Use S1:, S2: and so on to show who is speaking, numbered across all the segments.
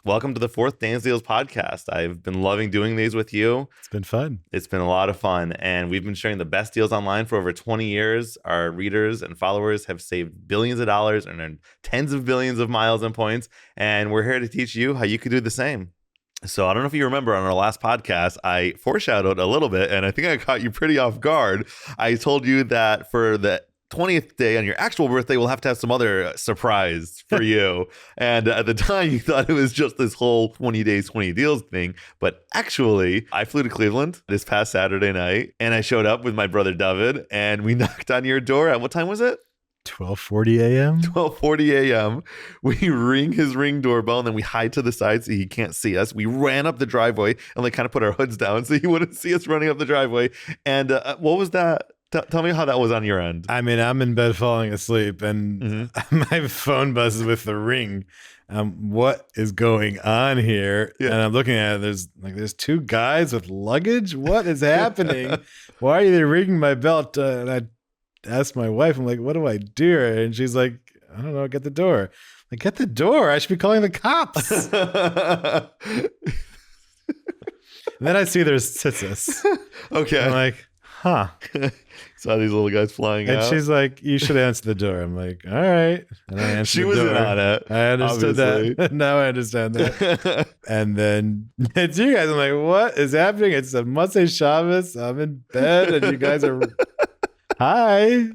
S1: Welcome to the fourth DansDeals podcast. I've been loving doing these with you.
S2: It's been fun.
S1: It's been a lot of fun, and we've been sharing the best deals online for over 20 years. Our readers and followers have saved billions of dollars and earned tens of billions of miles and points, and we're here to teach you how you could do the same. So I don't know if you remember on our last podcast, I foreshadowed a little bit, and I think I caught you pretty off guard. I told you that for the 20th day on your actual birthday, we'll have to have some other surprise for you. And at the time, you thought it was just this whole 20 days, 20 deals thing. But actually, I flew to Cleveland this past Saturday night, and I showed up with my brother David, and we knocked on your door at what time was it?
S2: 12:40 a.m.
S1: 12:40 a.m. We ring his ring doorbell, and then we hide to the side so he can't see us. We ran up the driveway and kind of put our hoods down so he wouldn't see us running up the driveway. And what was that? Tell me how that was on your end.
S2: I mean, I'm in bed falling asleep, and my phone buzzes with the ring. What is going on here? Yeah. And I'm looking at it. There's two guys with luggage. What is happening? Why are they ringing my bell? And I asked my wife, I'm like, what do I do? And she's like, I don't know, get the door. Like, get the door. I should be calling the cops. And then I see there's Tsitsis.
S1: Okay.
S2: I'm like, huh.
S1: Saw these little guys flying out.
S2: And she's like, you should answer the door. I'm like, all right. And I answered
S1: she
S2: the
S1: was
S2: door.
S1: in on it.
S2: I understood that. Now I understand that. And then it's you guys. I'm like, what is happening? It's a Motzei Shabbos. I'm in bed and you guys are, hi.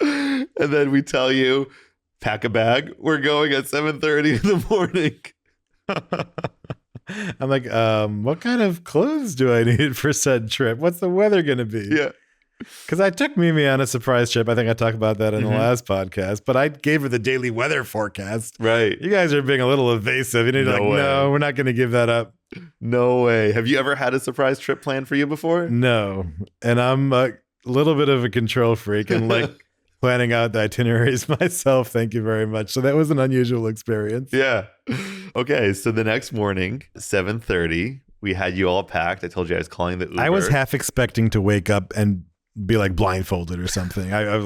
S1: And then we tell you, pack a bag. We're going at 7:30 in the morning.
S2: I'm like, what kind of clothes do I need for said trip? What's the weather going to be?
S1: Yeah.
S2: Because I took Mimi on a surprise trip. I think I talked about that in the last podcast, but I gave her the daily weather forecast.
S1: Right.
S2: You guys are being a little evasive. You need to no, we're not going to give that up.
S1: No way. Have you ever had a surprise trip planned for you before?
S2: No. And I'm a little bit of a control freak and planning out the itineraries myself. Thank you very much. So that was an unusual experience.
S1: Yeah. Okay. So the next morning, 7:30, we had you all packed. I told you I was calling the Uber.
S2: I was half expecting to wake up and be blindfolded or something. I was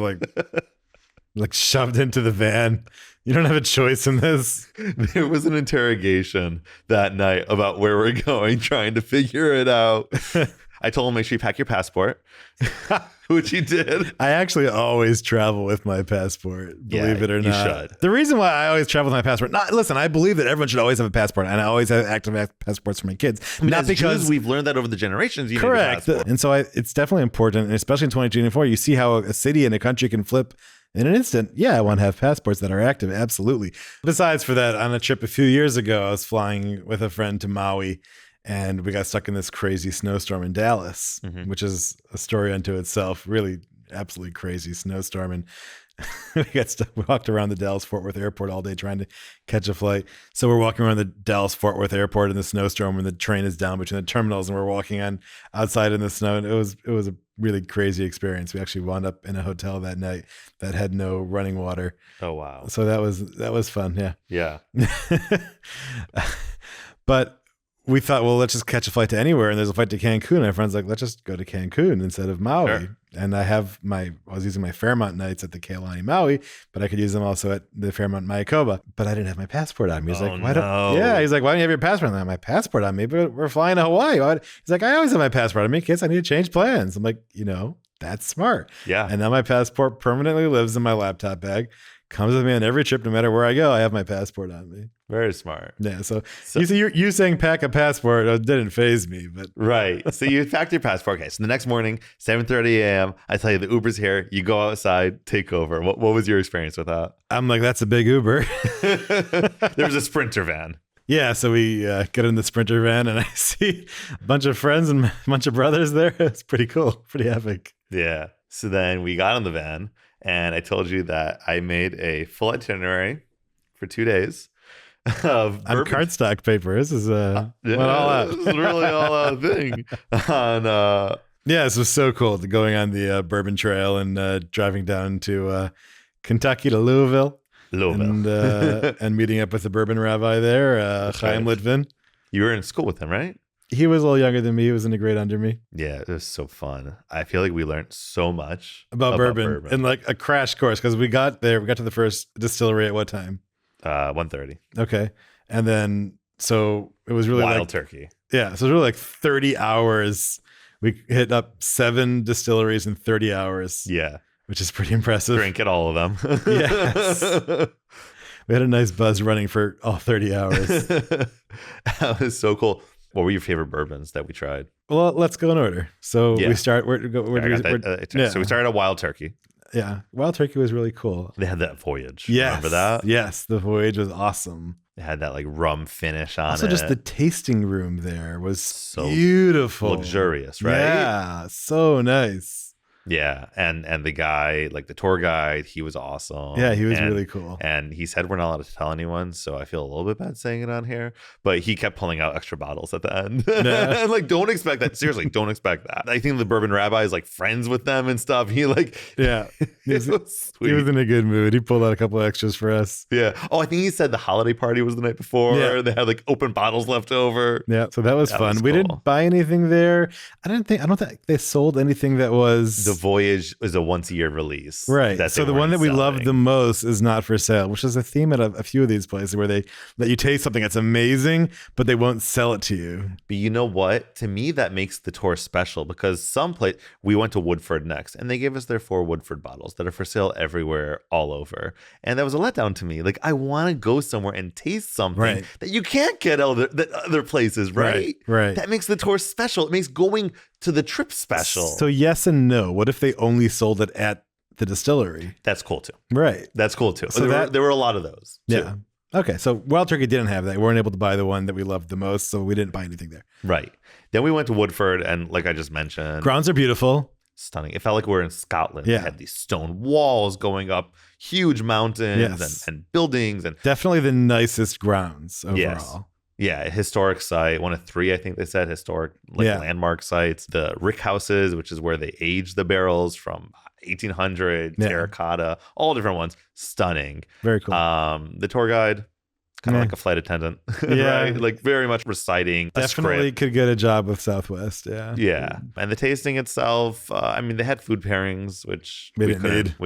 S2: like shoved into the van. You don't have a choice in this.
S1: There was an interrogation that night about where we're going, trying to figure it out. I told him, make sure you pack your passport, which he did.
S2: I actually always travel with my passport, believe it or not.
S1: You should.
S2: The reason why I always travel with my passport, listen, I believe that everyone should always have a passport, and I always have active passports for my kids.
S1: I mean, not because we've learned that over the generations. You
S2: correct.
S1: Need a passport.
S2: And so it's definitely important, and especially in 2024, you see how a city and a country can flip in an instant. Yeah, I want to have passports that are active. Absolutely. Besides for that, on a trip a few years ago, I was flying with a friend to Maui, and we got stuck in this crazy snowstorm in Dallas, which is a story unto itself. Really, absolutely crazy snowstorm. And we got stuck. We walked around the Dallas-Fort Worth airport all day trying to catch a flight. So we're walking around the Dallas-Fort Worth airport in the snowstorm, and the train is down between the terminals, and we're walking on outside in the snow. And it was a really crazy experience. We actually wound up in a hotel that night that had no running water.
S1: Oh wow!
S2: So that was fun. Yeah.
S1: Yeah.
S2: But we thought, well, let's just catch a flight to anywhere. And there's a flight to Cancun. My friend's like, let's just go to Cancun instead of Maui. Sure. And I was using my Fairmont nights at the Kealani Maui, but I could use them also at the Fairmont Mayakoba. But I didn't have my passport on me. He's like, why don't? Yeah, he's like, why don't you have your passport on? I have my passport on me, but we're flying to Hawaii. He's like, I always have my passport on me in case I need to change plans. I'm like, that's smart.
S1: Yeah.
S2: And now my passport permanently lives in my laptop bag. Comes with me on every trip, no matter where I go. I have my passport on me.
S1: Very smart.
S2: Yeah. So you saying pack a passport didn't faze me, but
S1: right. So you packed your passport. Okay. So the next morning, 7:30 a.m. I tell you the Uber's here. You go outside, take over. What was your experience with that?
S2: I'm like, that's a big Uber.
S1: There was a Sprinter van.
S2: Yeah. So we get in the Sprinter van, and I see a bunch of friends and a bunch of brothers there. It's pretty cool. Pretty epic.
S1: Yeah. So then we got in the van. And I told you that I made a full itinerary for 2 days of
S2: on cardstock paper. This is went all out.
S1: This is really all out thing.
S2: Yeah, this was so cool. Going on the Bourbon Trail and driving down to Kentucky to Louisville. And meeting up with the bourbon rabbi there, Chaim Litvin.
S1: You were in school with him, right?
S2: He was a little younger than me. He was in a grade under me.
S1: Yeah, it was so fun. I feel like we learned so much
S2: about bourbon and a crash course because we got there. We got to the first distillery at what time?
S1: 1:30.
S2: Okay. And then, so it was really
S1: Wild turkey.
S2: Yeah. So it was really like 30 hours. We hit up 7 distilleries in 30 hours.
S1: Yeah.
S2: Which is pretty impressive.
S1: Drink at all of them.
S2: Yes. We had a nice buzz running for all 30 hours.
S1: That was so cool. What were your favorite bourbons that we tried?
S2: Well, let's go in order. So we start. So
S1: we started at Wild Turkey.
S2: Yeah. Wild Turkey was really cool.
S1: They had that Voyage.
S2: Yes.
S1: Remember that?
S2: Yes. The Voyage was awesome.
S1: It had that like rum finish on it.
S2: Also, just the tasting room there was so beautiful.
S1: Luxurious, right?
S2: Yeah. So nice.
S1: Yeah, and the guy, like the tour guide, he was awesome.
S2: Yeah, he was really cool.
S1: And he said we're not allowed to tell anyone, so I feel a little bit bad saying it on here. But he kept pulling out extra bottles at the end. And like, don't expect that. Seriously, don't expect that. I think the bourbon rabbi is like friends with them and stuff. He like,
S2: yeah,
S1: he was
S2: in a good mood. He pulled out a couple of extras for us.
S1: Yeah. Oh, I think he said the holiday party was the night before. Yeah. They had like open bottles left over.
S2: Yeah, so that was fun. We didn't buy anything there. I don't think they sold anything that was.
S1: The Voyage is a once-a-year release.
S2: Right. So the one that we loved the most is not for sale, which is a theme at a few of these places where they let you taste something that's amazing, but they won't sell it to you.
S1: But you know what? To me, that makes the tour special because we went to Woodford next and they gave us their 4 Woodford bottles that are for sale everywhere, all over. And that was a letdown to me. Like, I want to go somewhere and taste something that you can't get other places, right?
S2: Right.
S1: That makes the tour special. It makes going to the trip special.
S2: So yes and no. What if they only sold it at the distillery?
S1: That's cool too.
S2: Right.
S1: That's cool too. So there were a lot of those too.
S2: Yeah. Okay. So Wild Turkey didn't have that. We weren't able to buy the one that we loved the most, so we didn't buy anything there.
S1: Right. Then we went to Woodford, and like I just mentioned,
S2: grounds are beautiful.
S1: Stunning. It felt like we were in Scotland.
S2: Yeah.
S1: They had these stone walls going up, huge mountains and buildings. And
S2: definitely the nicest grounds overall.
S1: Yes. Yeah, historic site. One of 3, I think they said, historic landmark sites. The rick houses, which is where they aged the barrels from 1800, terracotta, all different ones. Stunning.
S2: Very cool.
S1: The tour guide, kind of like a flight attendant. Right? Like very much reciting a
S2: definitely
S1: script.
S2: Could get a job with Southwest.
S1: Yeah. And the tasting itself, I mean, they had food pairings, which we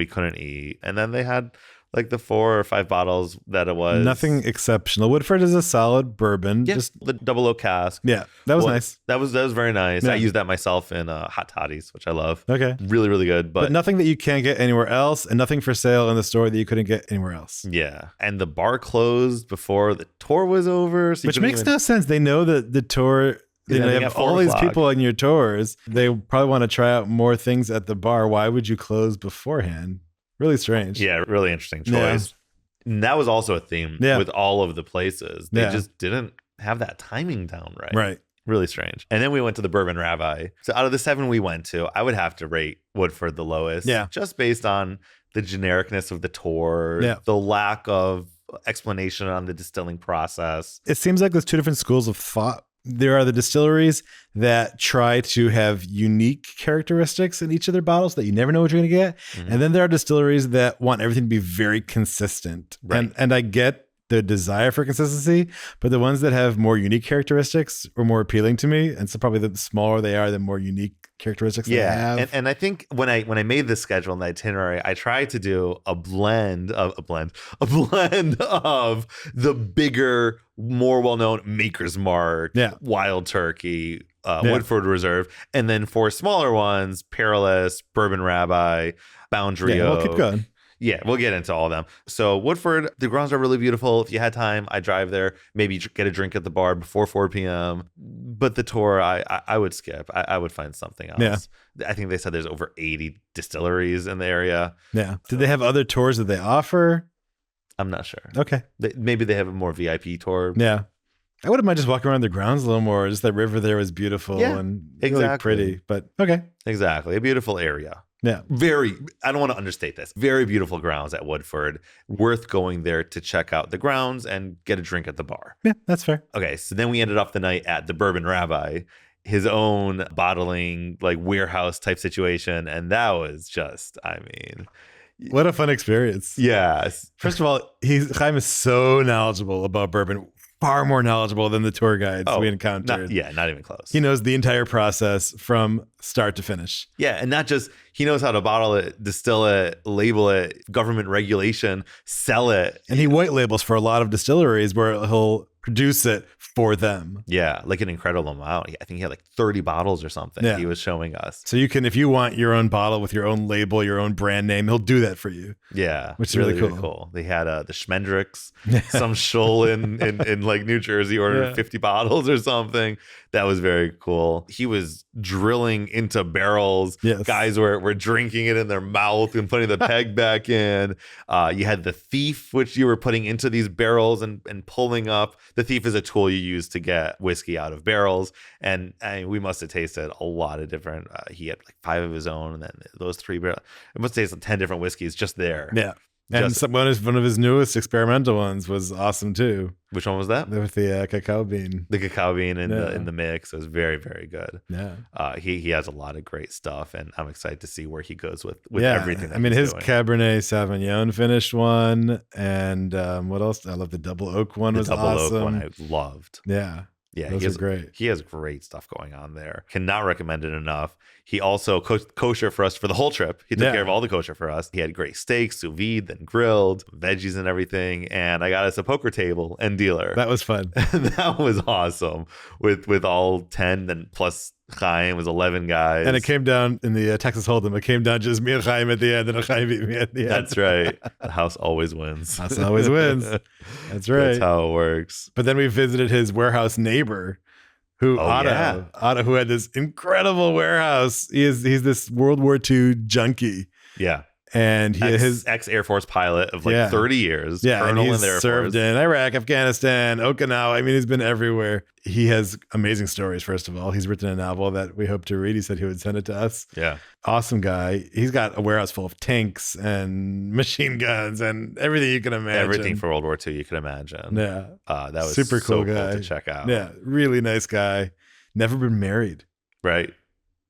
S1: couldn't eat. And then they had like the 4 or 5 bottles that it was.
S2: Nothing exceptional. Woodford is a solid bourbon.
S1: Yeah,
S2: just
S1: the 00 cask.
S2: Yeah, that was nice.
S1: That was very nice. Yeah. I used that myself in hot toddies, which I love.
S2: Okay.
S1: Really, really good. But
S2: nothing that you can't get anywhere else, and nothing for sale in the store that you couldn't get anywhere else.
S1: Yeah. And the bar closed before the tour was over. So
S2: which makes no sense. They know that the tour... they have all these people on your tours. They probably want to try out more things at the bar. Why would you close beforehand? Really strange.
S1: Yeah, really interesting choice. Yeah. And that was also a theme with all of the places. They just didn't have that timing down right.
S2: Right.
S1: Really strange. And then we went to the Bourbon Rabbi. So out of the 7 we went to, I would have to rate Woodford the lowest.
S2: Yeah.
S1: Just based on the genericness of the tour, the lack of explanation on the distilling process.
S2: It seems like there's 2 different schools of thought. There are the distilleries that try to have unique characteristics in each of their bottles that you never know what you're going to get. Mm-hmm. And then there are distilleries that want everything to be very consistent. Right. And I get the desire for consistency, but the ones that have more unique characteristics are more appealing to me. And so probably the smaller they are, the more unique characteristics they have.
S1: And I think when I made this schedule and the itinerary, I tried to do a blend of the bigger, more well-known Maker's Mark, Wild Turkey, Woodford Reserve, and then 4 smaller ones: Peerless, Bourbon Rabbi, Boundary Oak.
S2: We'll keep going.
S1: Yeah, we'll get into all of them. So Woodford, the grounds are really beautiful. If you had time, I'd drive there, maybe get a drink at the bar before 4 p.m. But the tour, I would skip. I would find something else. Yeah. I think they said there's over 80 distilleries in the area.
S2: Yeah. Did they have other tours that they offer?
S1: I'm not sure.
S2: Okay.
S1: Maybe they have a more VIP tour.
S2: Yeah. I wouldn't mind just walking around the grounds a little more. Just that river there was beautiful and really pretty. But okay.
S1: Exactly. A beautiful area.
S2: Yeah.
S1: I don't want to understate this. Very beautiful grounds at Woodford. Worth going there to check out the grounds and get a drink at the bar.
S2: Yeah, that's fair.
S1: Okay, so then we ended up the night at the Bourbon Rabbi, his own bottling, like warehouse type situation. And that was just, I mean...
S2: what a fun experience.
S1: Yes.
S2: First of all, Chaim is so knowledgeable about bourbon. Far more knowledgeable than the tour guides we encountered.
S1: Not even close.
S2: He knows the entire process from start to finish.
S1: Yeah, and not just, he knows how to bottle it, distill it, label it, government regulation, sell it.
S2: And he white labels for a lot of distilleries where he'll produce it for them.
S1: Yeah, like an incredible amount. I think he had like 30 bottles or something he was showing us.
S2: So you can, if you want your own bottle with your own label, your own brand name, he'll do that for you.
S1: Yeah,
S2: which is really
S1: cool. They had the Schmendricks, some shul in like New Jersey ordered 50 bottles or something. That was very cool. He was drilling into barrels.
S2: Yes.
S1: Guys were drinking it in their mouth and putting the peg back in. You had the thief, which you were putting into these barrels and pulling up. The thief is a tool you use to get whiskey out of barrels. And we must have tasted a lot of different. He had like 5 of his own, and then those 3 barrels. It must have tasted 10 different whiskeys just there.
S2: Yeah. And one of his newest experimental ones was awesome too.
S1: Which one was that?
S2: With the cacao bean.
S1: The cacao bean in the mix. It was very, very good.
S2: Yeah.
S1: He has a lot of great stuff, and I'm excited to see where he goes with everything.
S2: I mean, his doing. Cabernet Sauvignon finished one, and what else? I love the double oak one. Was awesome. The double oak one I loved. Yeah. Yeah,
S1: those
S2: are great.
S1: He has great stuff going on there. Cannot recommend it enough. He also kosher for us for the whole trip. He took care of all the kosher for us. He had great steaks, sous vide, then grilled, veggies and everything. And I got us a poker table and dealer.
S2: That was fun.
S1: That was awesome. With all 10 and plus Chaim was 11 guys.
S2: And it came down in the Texas Hold'em. It came down just me and Chaim at the end, and Chaim beat me at the end.
S1: That's right. The house always wins.
S2: House always wins. That's right.
S1: That's how it works.
S2: But then we visited his warehouse neighbor, Otto, who had this incredible warehouse. He's this World War II junkie.
S1: Yeah.
S2: And his
S1: ex-Air Force pilot of like 30 years.
S2: Yeah,
S1: Colonel
S2: and
S1: in the Air
S2: served
S1: Force.
S2: in Iraq, Afghanistan, Okinawa. I mean, he's been everywhere. He has amazing stories, first of all. He's written a novel that we hope to read. He said he would send it to us.
S1: Yeah.
S2: Awesome guy. He's got a warehouse full of tanks and machine guns and everything you can imagine.
S1: Everything for World War II you can imagine.
S2: Yeah.
S1: That was
S2: super cool guy
S1: to check out.
S2: Yeah. Really nice guy. Never been married.
S1: Right.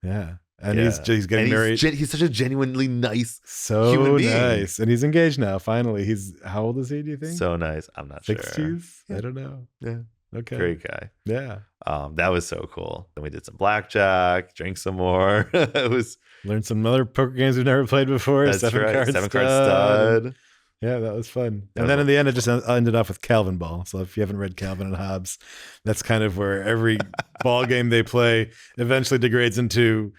S2: Yeah. And he's getting married.
S1: He's such a genuinely nice
S2: human being. Nice. And he's engaged now, finally. How old is he, do you think?
S1: So nice. I'm not
S2: 60s?
S1: sure.
S2: 60s? I don't know.
S1: Yeah.
S2: Okay.
S1: Great guy.
S2: Yeah.
S1: That was so cool. Then we did some blackjack, drank some more. It was
S2: learned some other poker games we've never played before.
S1: That's right. 7 card stud.
S2: Yeah, that was fun. And then in the end, it just ended off with Calvin Ball. So if you haven't read Calvin and Hobbes, that's kind of where every ball game they play eventually degrades into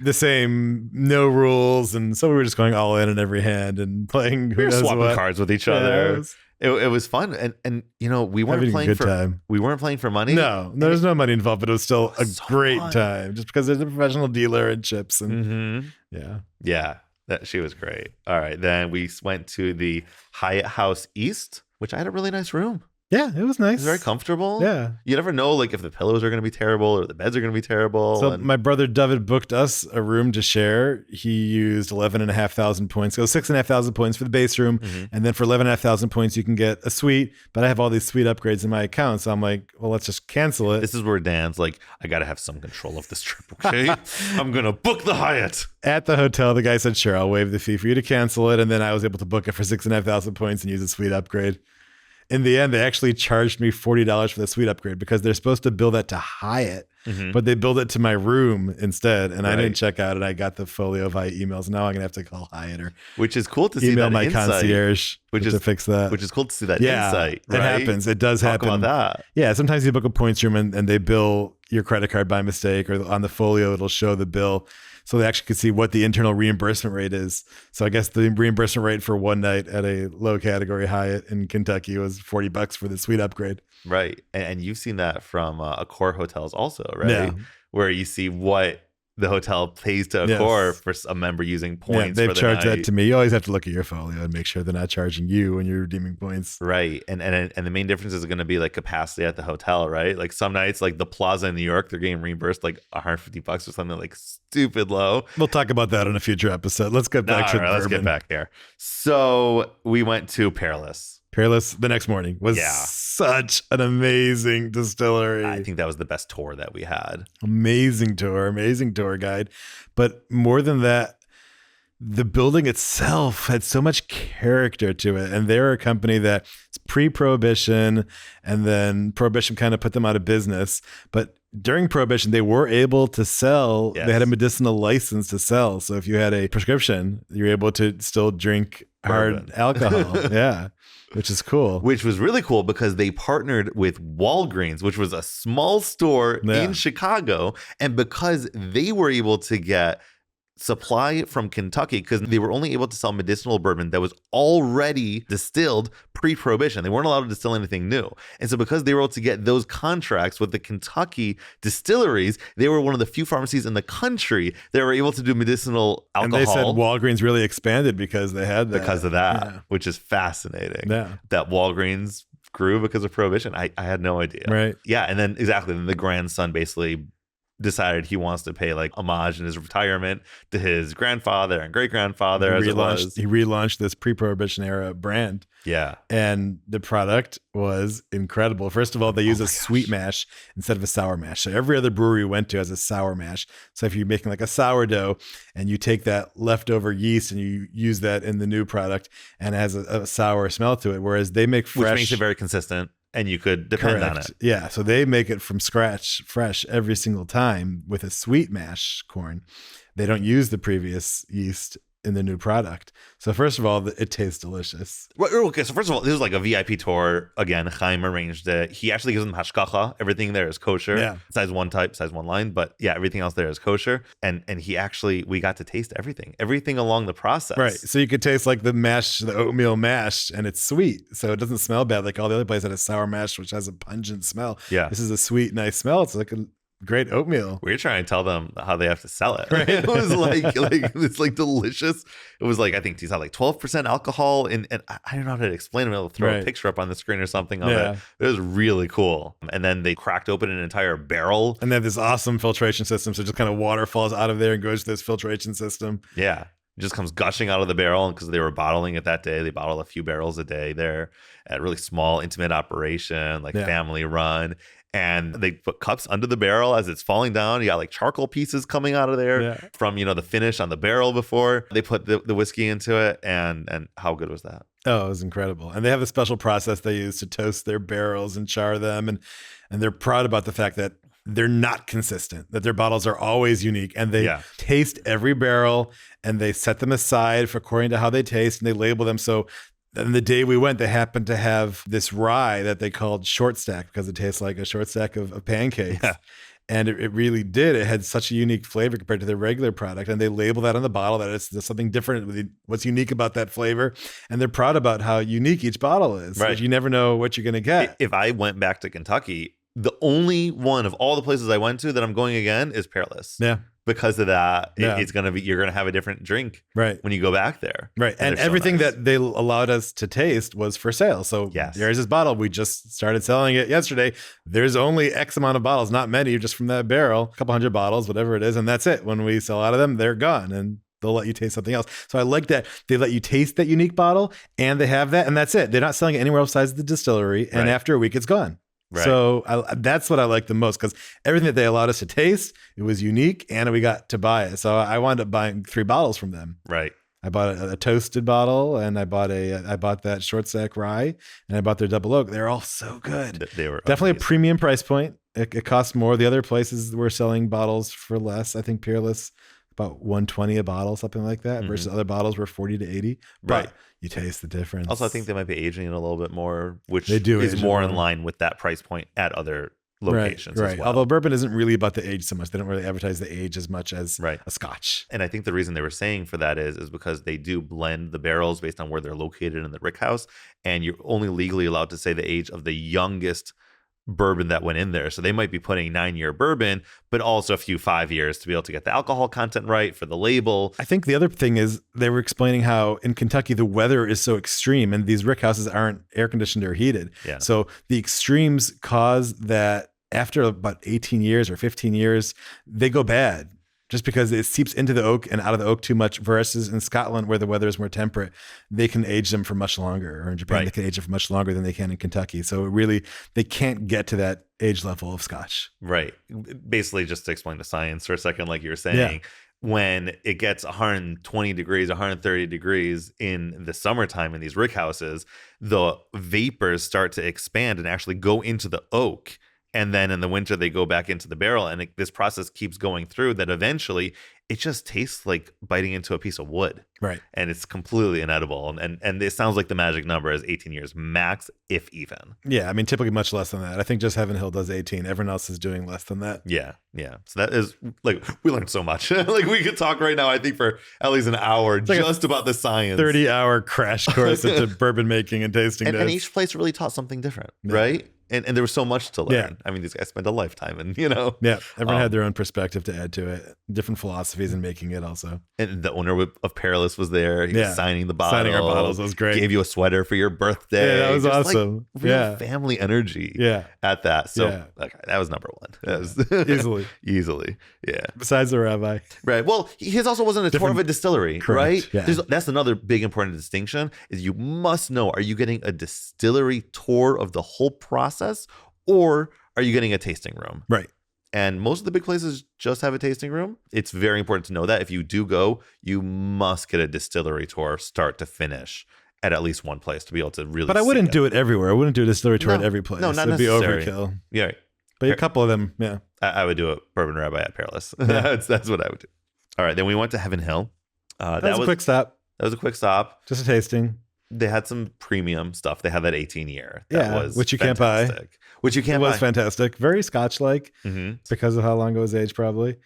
S2: the same, no rules. And so we were just going all in every hand and playing.
S1: We were swapping cards with each other. It was fun, and you know we weren't playing for time. We weren't playing for money.
S2: No, there's no money involved, but it was still a great time, just because there's a professional dealer and chips, and
S1: she was great. All right, then we went to the Hyatt House East, which I had a really nice room.
S2: Yeah, it was nice.
S1: It was very comfortable.
S2: Yeah.
S1: You never know like if the pillows are going to be terrible or the beds are going to be terrible.
S2: So my brother David booked us a room to share. He used 11,500 points. So 6,500 points for the base room. Mm-hmm. And then for 11,500 points, you can get a suite. But I have all these suite upgrades in my account. So I'm like, well, let's just cancel it.
S1: This is where Dan's like, I got to have some control of this trip, okay? I'm going to book the Hyatt.
S2: At the hotel, the guy said, sure, I'll waive the fee for you to cancel it. And then I was able to book it for 6,500 points and use a suite upgrade. In the end, they actually charged me $40 for the suite upgrade because they're supposed to bill that to Hyatt, but they billed it to my room instead. And I didn't check out and I got the folio of Hyatt emails. Now I'm going to have to call Hyatt or
S1: which is cool to see
S2: email
S1: that
S2: my
S1: insight,
S2: concierge to fix that.
S1: Which is cool to see that insight.
S2: Right? It happens. It does happen.
S1: Talk about that.
S2: Yeah, sometimes you book a points room and they bill your credit card by mistake, or on the folio, it'll show the bill. So they actually can see what the internal reimbursement rate is. So I guess the reimbursement rate for one night at a low category Hyatt in Kentucky was $40 for the suite upgrade.
S1: Right. And you've seen that from Accor hotels also, right?
S2: Yeah.
S1: Where you see what the hotel pays to Accor for a member using points.
S2: Yeah, they've
S1: for the
S2: charged
S1: night.
S2: that to me. You always have to look at your folio and make sure they're not charging you when you're redeeming points.
S1: Right. And the main difference is going to be like capacity at the hotel, right? Like some nights, like the Plaza in New York, they're getting reimbursed like $150 or something like stupid low.
S2: We'll talk about that in a future episode. Let's get back to the
S1: let's get back here. So we went to Peerless
S2: the next morning was such an amazing distillery.
S1: I think that was the best tour that we had.
S2: Amazing tour guide. But more than that, the building itself had so much character to it. And they're a company that's pre-Prohibition, and then Prohibition kind of put them out of business. But during Prohibition, they were able to sell. Yes. They had a medicinal license to sell. So if you had a prescription, you're able to still drink
S1: bourbon.
S2: alcohol. Yeah, which is cool.
S1: Which was really cool because they partnered with Walgreens, which was a small store in Chicago. And because they were able to get supply from Kentucky, because they were only able to sell medicinal bourbon that was already distilled pre-prohibition. They weren't allowed to distill anything new. And so because they were able to get those contracts with the Kentucky distilleries, they were one of the few pharmacies in the country that were able to do medicinal alcohol.
S2: And they said Walgreens really expanded because they had that.
S1: Because of that, which is fascinating.
S2: Yeah.
S1: That Walgreens grew because of prohibition. I had no idea.
S2: Right.
S1: Yeah. And then then the grandson basically decided he wants to pay like homage in his retirement to his grandfather and great grandfather. He
S2: relaunched this pre-prohibition era brand.
S1: Yeah.
S2: And the product was incredible. First of all, they use a sweet mash instead of a sour mash. So every other brewery we went to has a sour mash. So if you're making like a sourdough and you take that leftover yeast and you use that in the new product and it has a sour smell to it, whereas they make fresh.
S1: Which makes it very consistent. And you could depend on it.
S2: Yeah. So they make it from scratch, fresh every single time with a sweet mash corn. They don't use the previous yeast in the new product. So first of all, it tastes delicious.
S1: Okay, so first of all, this was like a VIP tour. Again, Chaim arranged it. He actually gives them hashkacha. Everything there is kosher.
S2: Yeah.
S1: Size one type, size one line. But yeah, everything else there is kosher. And we got to taste everything along the process.
S2: Right. So you could taste like the oatmeal mash, and it's sweet. So it doesn't smell bad like all the other places that has sour mash, which has a pungent smell.
S1: Yeah.
S2: This is a sweet, nice smell. It's like a great oatmeal.
S1: We were trying to tell them how they have to sell it. Right? It was like it's like delicious. It was like, I think these had like 12% alcohol, and I don't know how to explain it. I'll throw a picture up on the screen or something of it. It was really cool. And then they cracked open an entire barrel.
S2: And they have this awesome filtration system. So just kind of water falls out of there and goes to this filtration system.
S1: Yeah. It just comes gushing out of the barrel, because they were bottling it that day. They bottle a few barrels a day there at a really small, intimate operation, family run. And they put cups under the barrel as it's falling down. You got like charcoal pieces coming out of there from, the finish on the barrel before they put the whiskey into it. And how good was that?
S2: Oh, it was incredible. And they have a special process they use to toast their barrels and char them. And they're proud about the fact that they're not consistent, that their bottles are always unique, and they taste every barrel and they set them aside for according to how they taste, and they label them. So and the day we went, they happened to have this rye that they called short stack because it tastes like a short stack of pancakes. Yeah. And it really did. It had such a unique flavor compared to their regular product. And they label that on the bottle that there's something different. What's unique about that flavor. And they're proud about how unique each bottle is.
S1: Right.
S2: You never know what you're going to get.
S1: If I went back to Kentucky, the only one of all the places I went to that I'm going again is Peerless.
S2: Yeah.
S1: Because of that, it's going to be, you're going to have a different drink when you go back there.
S2: Right. And everything that they allowed us to taste was for sale. So there's this bottle. We just started selling it yesterday. There's only X amount of bottles, not many, just from that barrel, a couple hundred bottles, whatever it is. And that's it. When we sell out of them, they're gone. And they'll let you taste something else. So I like that they let you taste that unique bottle and they have that. And that's it. They're not selling it anywhere else besides the distillery. And after a week, it's gone. Right. So that's what I like the most, because everything that they allowed us to taste, it was unique, and we got to buy it. So I wound up buying 3 bottles from them.
S1: Right.
S2: I bought a toasted bottle, and I bought that short stack rye, and I bought their double oak. They're all so good.
S1: They were
S2: definitely
S1: amazing.
S2: A premium price point. It costs more. The other places were selling bottles for less. I think Peerless about $120 a bottle, something like that, versus other bottles were $40 to $80. But you taste the difference.
S1: Also, I think they might be aging it a little bit more, which
S2: they do
S1: is more in line with that price point at other locations as well.
S2: Although bourbon isn't really about the age so much. They don't really advertise the age as much as a scotch.
S1: And I think the reason they were saying for that is because they do blend the barrels based on where they're located in the rickhouse, and you're only legally allowed to say the age of the youngest bourbon that went in there. So they might be putting 9-year bourbon, but also a few 5 years to be able to get the alcohol content right for the label.
S2: I think the other thing is they were explaining how in Kentucky the weather is so extreme, and these rickhouses aren't air conditioned or heated.
S1: Yeah.
S2: So the extremes cause that after about 18 years or 15 years, they go bad. Just because it seeps into the oak and out of the oak too much, versus in Scotland where the weather is more temperate, they can age them for much longer. Or in Japan, they can age them for much longer than they can in Kentucky. So they can't get to that age level of scotch.
S1: Right. Basically, just to explain the science for a second, like you were saying, when it gets 120 degrees, 130 degrees in the summertime in these rickhouses, the vapors start to expand and actually go into the oak And then in the winter, they go back into the barrel, and this process keeps going through that eventually it just tastes like biting into a piece of wood.
S2: Right.
S1: And it's completely inedible. And it sounds like the magic number is 18 years max, if even.
S2: Yeah, I mean, typically much less than that. I think just Heaven Hill does 18. Everyone else is doing less than that.
S1: Yeah, yeah. So that is, like, we learned so much. Like, we could talk right now, I think, for at least an hour just about the science.
S2: 30-hour crash course into bourbon making and tasting
S1: and
S2: notes.
S1: each place really taught something different, right? And there was so much to learn.
S2: Yeah.
S1: I mean, these guys spent a lifetime, and
S2: Yeah, everyone had their own perspective to add to it, different philosophies in making it also.
S1: And the owner of Perilous was there. He was signing the bottles.
S2: Signing our bottles was great.
S1: Gave you a sweater for your birthday.
S2: Yeah, that was
S1: Just
S2: awesome.
S1: Like real family energy. At that. So that was number one. That was easily. Yeah.
S2: Besides the rabbi.
S1: Right. Well, his also wasn't a tour of a distillery, right?
S2: Yeah.
S1: That's another big important distinction is you must know, are you getting a distillery tour of the whole process, or are you getting a tasting room?
S2: Right.
S1: And most of the big places just have a tasting room. It's very important to know that if you do go, you must get a distillery tour start to finish at least one place to be able to really.
S2: But I wouldn't do it everywhere. I wouldn't do a distillery tour at every place.
S1: No, not
S2: It'd
S1: necessary.
S2: be overkill.
S1: Yeah.
S2: But a couple of them, yeah.
S1: I would do a Bourbon Rabbi at Perilous. That's what I would do. All right. Then we went to Heaven Hill.
S2: That was a quick stop.
S1: That was a quick stop.
S2: Just a tasting.
S1: They had some premium stuff. They had that 18 year. That was
S2: which you
S1: fantastic.
S2: Can't buy.
S1: Which you can't buy.
S2: It was fantastic. Very Scotch-like because of how long it was aged, probably.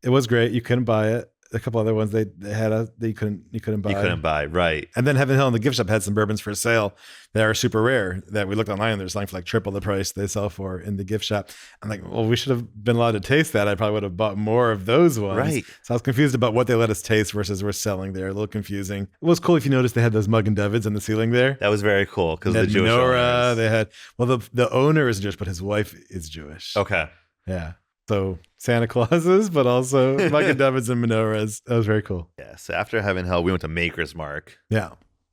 S2: It was great. You couldn't buy it. A couple other ones they had that you couldn't buy.
S1: You couldn't buy, right.
S2: And then Heaven Hill in the gift shop had some bourbons for sale that are super rare that we looked online and they're selling for like triple the price they sell for in the gift shop. I'm like, well, we should have been allowed to taste that. I probably would have bought more of those ones.
S1: Right.
S2: So I was confused about what they let us taste versus we're selling there. A little confusing. It was cool if you noticed they had those Mug and Davids in the ceiling there.
S1: That was very cool because the Jewish
S2: menorah.
S1: owners.
S2: They had, well, the owner is Jewish, but his wife is Jewish.
S1: Okay.
S2: Yeah. So Santa Clauses, but also Mug and Davids and menorahs. That was very cool.
S1: Yeah. So after Heaven Hill, we went to Maker's Mark.
S2: Yeah.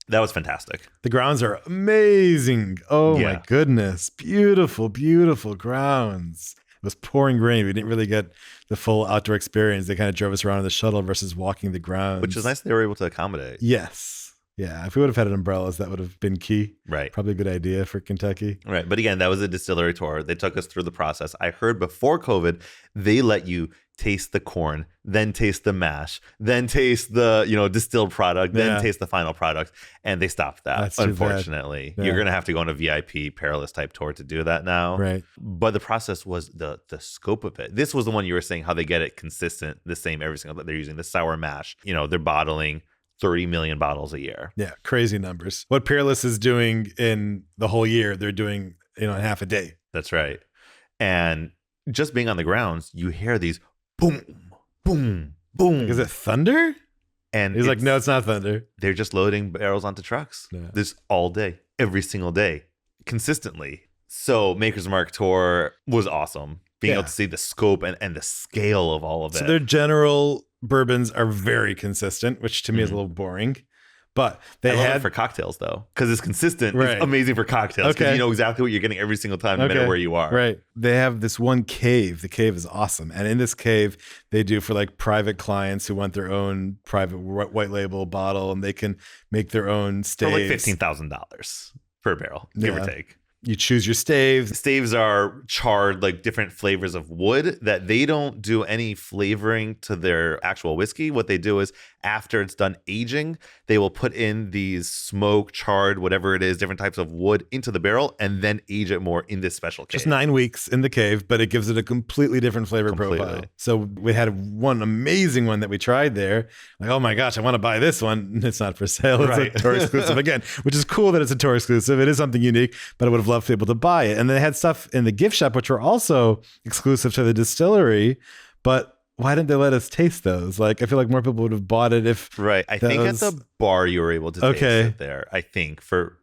S1: That was fantastic.
S2: The grounds are amazing. Oh my goodness. Beautiful, beautiful grounds. It was pouring rain. We didn't really get the full outdoor experience. They kind of drove us around in the shuttle versus walking the grounds.
S1: Which is nice they were able to accommodate.
S2: Yes. Yeah. If we would have had umbrellas, that would have been key.
S1: Right.
S2: Probably a good idea for Kentucky.
S1: Right. But again, that was a distillery tour. They took us through the process. I heard before COVID, they let you taste the corn, then taste the mash, then taste the, distilled product, then taste the final product. And they stopped that. That's unfortunately. You're going to have to go on a VIP Perilous type tour to do that now.
S2: Right.
S1: But the process was the scope of it. This was the one you were saying how they get it consistent, the same every single, they're using the sour mash. They're bottling 30 million bottles a year.
S2: Yeah, crazy numbers. What Peerless is doing in the whole year, they're doing, in half a day.
S1: That's right. And just being on the grounds, you hear these boom, boom, boom.
S2: Is it thunder?
S1: And
S2: he's like, no, it's not thunder.
S1: They're just loading barrels onto trucks. Yeah. This all day, every single day, consistently. So Maker's Mark tour was awesome. Being able to see the scope and the scale of all of it.
S2: So their general bourbons are very consistent, which to me is a little boring. But they had
S1: it for cocktails though, because it's consistent.
S2: Right.
S1: It's amazing for cocktails because you know exactly what you're getting every single time, no matter where you are.
S2: Right. They have this one cave. The cave is awesome, and in this cave, they do for like private clients who want their own private white label bottle, and they can make their own staves
S1: for like $15,000 per barrel, give or take.
S2: You choose your staves.
S1: Staves are charred like different flavors of wood that they don't do any flavoring to their actual whiskey. What they do is after it's done aging, they will put in these smoke, charred, whatever it is, different types of wood into the barrel and then age it more in this special cave.
S2: Just 9 weeks in the cave, but it gives it a completely different flavor profile. So we had one amazing one that we tried there. Like, oh my gosh, I want to buy this one. It's not for sale. It's a tour exclusive again, which is cool that it's a tour exclusive. It is something unique, but I would have loved to be able to buy it. And they had stuff in the gift shop, which were also exclusive to the distillery, but why didn't they let us taste those? Like, I feel like more people would have bought it if.
S1: Right. I think at the bar you were able to taste it there. I think for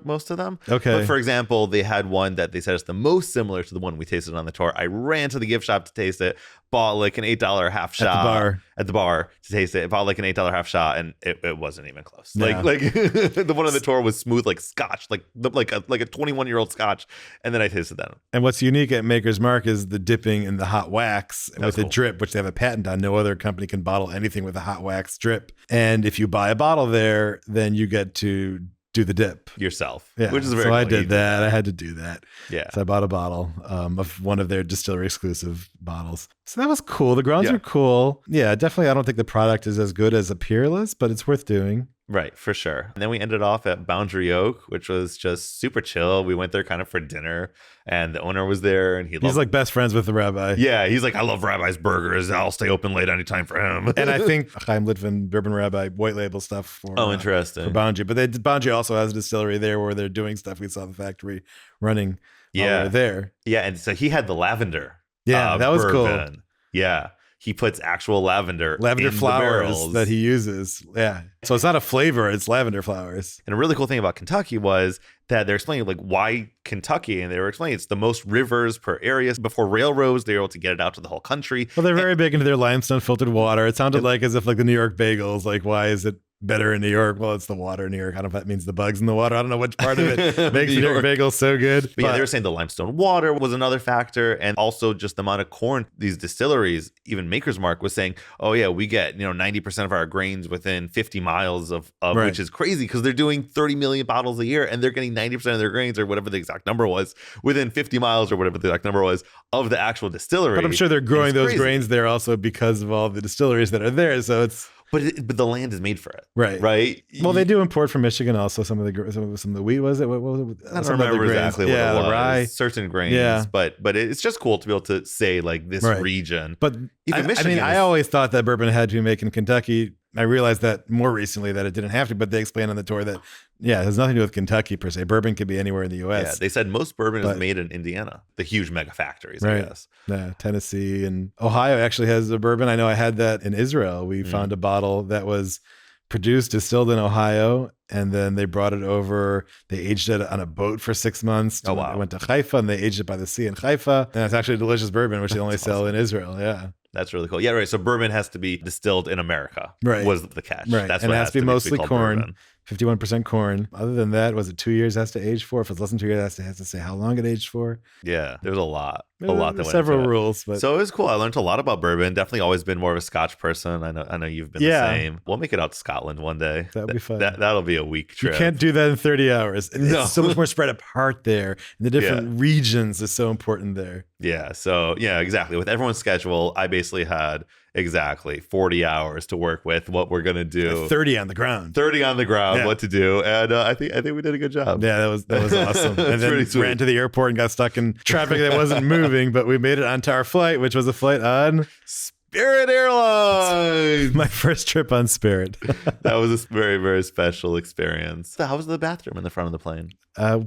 S1: most of them.
S2: Okay.
S1: But for example, they had one that they said is the most similar to the one we tasted on the tour. I ran to the gift shop to taste it, bought like an $8 half shot at the bar to taste it. Bought like an $8 half shot, and it wasn't even close. Yeah. Like the one on the tour was smooth like scotch, like a 21-year-old scotch, and then I tasted that.
S2: And what's unique at Maker's Mark is the dipping in the hot wax with a drip, which they have a patent on. No other company can bottle anything with a hot wax drip. And if you buy a bottle there, then you get to do the dip
S1: yourself.
S2: Yeah,
S1: Which is very
S2: so
S1: cool.
S2: I did that. I had to do that.
S1: Yeah.
S2: So I bought a bottle of one of their distillery exclusive bottles. So that was cool. The grounds
S1: Yeah.
S2: are cool. Yeah, definitely. I don't think the product is as good as a Peerless, but it's worth doing.
S1: Right, for sure. And then we ended off at Boundary Oak, which was just super chill. We went there kind of for dinner, and the owner was there, and
S2: He's like best friends with the rabbi.
S1: Yeah, he's like, I love Rabbi's burgers. I'll stay open late anytime for him.
S2: And I think Chaim Litvin, Bourbon Rabbi, white label stuff for
S1: Interesting.
S2: for Boundary. But Boundary also has a distillery there where they're doing stuff. We saw the factory running while we were there.
S1: Yeah, and so he had the lavender.
S2: Yeah, that was
S1: bourbon.
S2: cool.
S1: Yeah. He puts actual lavender in
S2: flowers that he uses. Yeah. So it's not a flavor, it's lavender flowers.
S1: And a really cool thing about Kentucky was that they're explaining like why Kentucky, and they were explaining it's the most rivers per area. Before railroads, they were able to get it out to the whole country.
S2: Well, they're very big into their limestone filtered water. It sounded like as if like the New York bagels, like why is it better in New York? Well, it's the water in New York. I don't know if that means the bugs in the water. I don't know which part of it makes New York bagels so good.
S1: But yeah, they were saying the limestone water was another factor, and also just the amount of corn. These distilleries, even Maker's Mark was saying, oh yeah, we get 90% of our grains within 50 miles of
S2: Right.
S1: which is crazy because they're doing 30 million bottles a year, and they're getting 90% of their grains or whatever the exact number was within 50 miles or whatever the exact number was of the actual distillery.
S2: But I'm sure they're growing those
S1: crazy.
S2: grains there also because of all the distilleries that are there. So it's
S1: But the land is made for it,
S2: right. Well, they do import from Michigan also some of the wheat. Was it? What was it?
S1: I don't remember exactly what it was.
S2: The rye,
S1: certain grains.
S2: Yeah.
S1: But it's just cool to be able to say like this region.
S2: But
S1: even Michigan.
S2: I always thought that bourbon had to be made in Kentucky. I realized that more recently that it didn't have to, but they explained on the tour that it has nothing to do with Kentucky per se. Bourbon could be anywhere in the U.S.
S1: Yeah, they said most bourbon is made in Indiana, the huge mega factories,
S2: right.
S1: I guess.
S2: Yeah, Tennessee and Ohio actually has a bourbon. I know I had that in Israel. We found a bottle that was produced, distilled in Ohio, and then they brought it over. They aged it on a boat for 6 months.
S1: Oh, wow.
S2: They went to Haifa and they aged it by the sea in Haifa. And it's actually a delicious bourbon, which they only sell in Israel. Yeah.
S1: That's really cool. Yeah, right. So bourbon has to be distilled in America.
S2: Right.
S1: Was the catch.
S2: Right.
S1: That's
S2: and
S1: what
S2: it has to be mostly
S1: called
S2: corn.
S1: bourbon.
S2: 51% corn. Other than that, was it 2 years has to age for? If it's less than 2 years, it has to say how long it aged for.
S1: Yeah, there's a lot that went
S2: several
S1: into it.
S2: rules, but
S1: so it was cool. I learned a lot about bourbon. Definitely always been more of a Scotch person. I know you've been the same. We'll make it out to Scotland one day.
S2: That would be fun.
S1: That'll be a week trip.
S2: You can't do that in 30 hours.
S1: No.
S2: It's so much more spread apart there. And the different regions is so important there.
S1: Yeah. So yeah, exactly. With everyone's schedule, I basically had exactly 40 hours to work with what we're gonna do.
S2: 30 on the ground.
S1: 30 on the ground, what to do, and I think we did a good job.
S2: Yeah, that was awesome. And then ran to the airport and got stuck in traffic that wasn't moving, but we made it onto our flight, which was a flight on
S1: Spirit Airlines.
S2: My first trip on Spirit.
S1: That was a very, very special experience. So how was the bathroom in the front of the plane?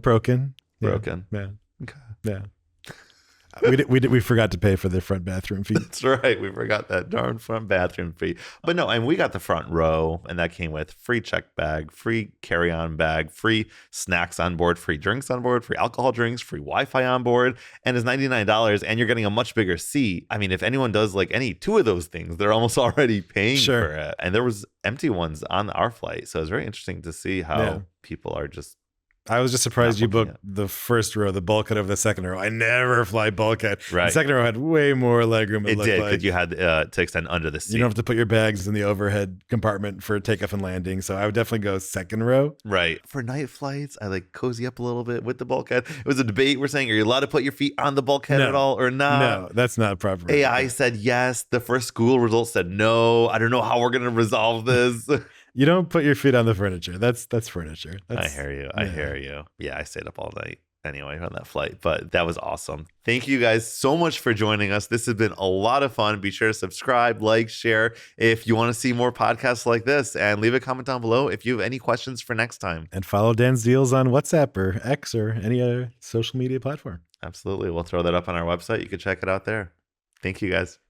S2: Broken.
S1: Broken.
S2: Yeah.
S1: Okay.
S2: Yeah. We forgot to pay for the front bathroom fee.
S1: That's right. We forgot that darn front bathroom fee. But no, and we got the front row, and that came with free check bag, free carry-on bag, free snacks on board, free drinks on board, free alcohol drinks, free Wi-Fi on board, and it's $99, and you're getting a much bigger seat. I mean, if anyone does like any two of those things, they're almost already paying for it. And there was empty ones on our flight, so it was very interesting to see how people are just.
S2: I was just surprised you booked the first row, the bulkhead over the second row. I never fly bulkhead.
S1: Right.
S2: The second row had way more legroom.
S1: It did, because you had to extend under the seat.
S2: You don't have to put your bags in the overhead compartment for takeoff and landing. So I would definitely go second row.
S1: Right. For night flights, I like cozy up a little bit with the bulkhead. It was a debate. We're saying, are you allowed to put your feet on the bulkhead at all or not?
S2: No, that's not proper.
S1: AI said yes. The first school results said no. I don't know how we're going to resolve this.
S2: You don't put your feet on the furniture. That's furniture.
S1: I hear you. I hear you. Yeah, I stayed up all night anyway on that flight, but that was awesome. Thank you guys so much for joining us. This has been a lot of fun. Be sure to subscribe, like, share if you want to see more podcasts like this, and leave a comment down below if you have any questions for next time.
S2: And follow DansDeals on WhatsApp or X or any other social media platform.
S1: Absolutely. We'll throw that up on our website. You can check it out there. Thank you guys.